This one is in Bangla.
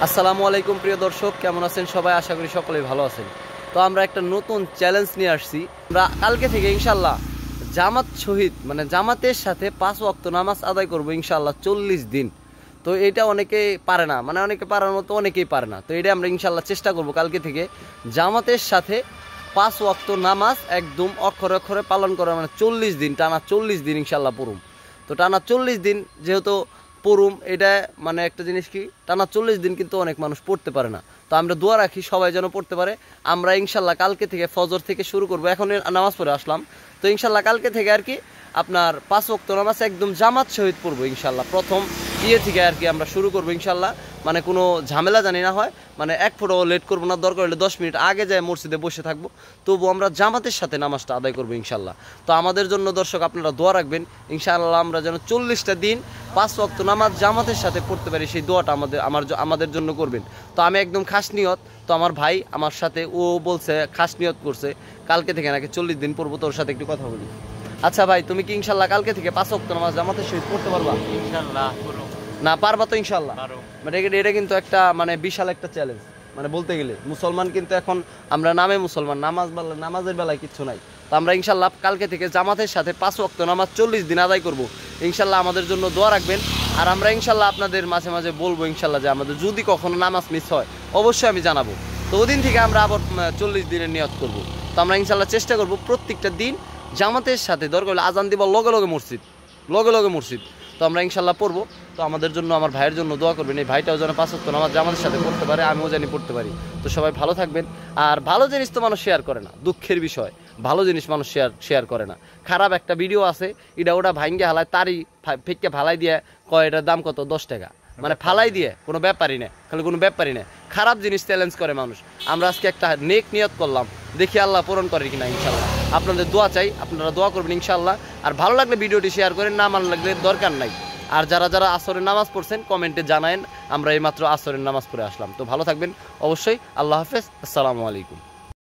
আসসালামু আলাইকুম প্রিয় দর্শক, কেমন আছেন সবাই? আশা করি সকলেই ভালো আছেন। তো আমরা একটা নতুন চ্যালেঞ্জ নিয়ে আসছি। আমরা কালকে থেকে ইনশাল্লাহ জামাত শহীদ মানে জামাতের সাথে 5 ওয়াক্ত নামাজ আদায় করবো ইনশাল্লাহ 40 দিন। তো এটা অনেকেই পারে না, মানে অনেকে পারার মতো অনেকেই পারে না। তো এটা আমরা ইনশাল্লাহ চেষ্টা করব কালকে থেকে জামাতের সাথে 5 ওয়াক্ত নামাজ একদম অক্ষরে অক্ষরে পালন করা, মানে 40 দিন, টানা 40 দিন ইনশাল্লাহ পড়ুম। তো টানা 40 দিন যেহেতু পড়ুম, এটা মানে একটা জিনিস কি, টানা 40 দিন কিন্তু অনেক মানুষ পড়তে পারে না। তো আমরা দোয়া রাখি সবাই যেন পড়তে পারে। আমরা ইনশাল্লাহ কালকে থেকে ফজর থেকে শুরু করবো, এখন নামাজ পড়ে আসলাম। তো ইনশাল্লাহ কালকে থেকে আর কি আপনার 5 ওয়াক্ত নামাজ একদম জামাত সহিত পড়বো ইনশাল্লাহ। প্রথম থেকে আর কি আমরা শুরু করবো ইনশাল্লাহ। মানে কোনো ঝামেলা জানি না হয়, মানে এক ফোটাও লেট করবো না, দরকার হলে 10 মিনিট আগে যায় মসজিদে বসে থাকবো, তবু আমরা জামাতের সাথে নামাজটা আদায় করবো ইনশাল্লাহ। তো আমাদের জন্য দর্শক আপনারা দোয়া রাখবেন ইনশাআল্লাহ, আমরা যেন 40টা দিন 5 ওয়াক্ত নামাজ জামাতের সাথে পড়তে পারি, সেই দোয়াটা আমাদের জন্য করবেন। তো আমি একদম খাস নিয়ত, তো আমার ভাই আমার সাথে ও বলছে খাস নিয়ত করছে কালকে থেকে নাকি 40 দিন পড়বো। তোর সাথে একটু কথা বলি। আচ্ছা ভাই, তুমি কি ইনশাল্লাহ কালকে থেকে 5 ওয়াক্ত নামাজ জামাতের সহিত পড়তে পারবা? ইনশাআল্লাহ না পারবা তো ইনশাল্লাহ? মানে এটা কিন্তু একটা মানে বিশাল একটা চ্যালেঞ্জ, মানে বলতে গেলে মুসলমান কিন্তু এখন আমরা নামে মুসলমান, নামাজের বেলায় কিচ্ছু নাই। তো আমরা ইনশাল্লাহ কালকে থেকে জামাতের সাথে 5 ওয়াক্ত নামাজ 40 দিন আদায় করব ইনশাল্লাহ। আমাদের জন্য দোয়া রাখবেন। আর আমরা ইনশাল্লাহ আপনাদের মাঝে মাঝে বলবো ইনশাল্লাহ যে আমাদের যদি কখনো নামাজ মিস হয় অবশ্যই আমি জানাবো। তো ওদিন থেকে আমরা আবার 40 দিনের নিয়ত করব। তো আমরা ইনশাল্লাহ চেষ্টা করব প্রত্যেকটা দিন জামাতের সাথে, দরকার হলে আজান দিবার লগে লগে মসজিদ তো আমরা ইনশাল্লাহ পড়বো। তো আমাদের জন্য, আমার ভাইয়ের জন্য দোয়া করবেন, এই ভাইটাও যেন 5 ওয়াক্ত নামাজ জামাতের সাথে পড়তে পারে, আমিও জানি পড়তে পারি। তো সবাই ভালো থাকবেন। আর ভালো জিনিস তো মানুষ শেয়ার করে না, দুঃখের বিষয়, ভালো জিনিস মানুষ শেয়ার করে না। খারাপ একটা ভিডিও আছে, এটা ওটা ভাঙ্গে হালায়, তারই ফেঁকে ফালাই দিয়ে কয় এটার দাম কত, 10 টাকা, মানে ফালাই দিয়ে কোনো ব্যাপারই নেই, খালি কোনো ব্যাপারই নেই। খারাপ জিনিস চ্যালেঞ্জ করে মানুষ। আমরা আজকে একটা নেক নিয়ত করলাম, দেখি আল্লাহ পূরণ করে কিনা ইনশাল্লাহ। আপনাদের দোয়া চাই, আপনারা দোয়া করবেন ইনশাল্লাহ। আর ভালো লাগলে ভিডিওটি শেয়ার করেন, না ভালো লাগলে দরকার নাই। আর যারা আসরের নামাজ পড়ছেন কমেন্টে জানায়েন, আমরা এইমাত্র আসরের নামাজ পড়ে আসলাম। তো ভালো থাকবেন অবশ্যই। আল্লাহ হাফেজ, আসসালামু আলাইকুম।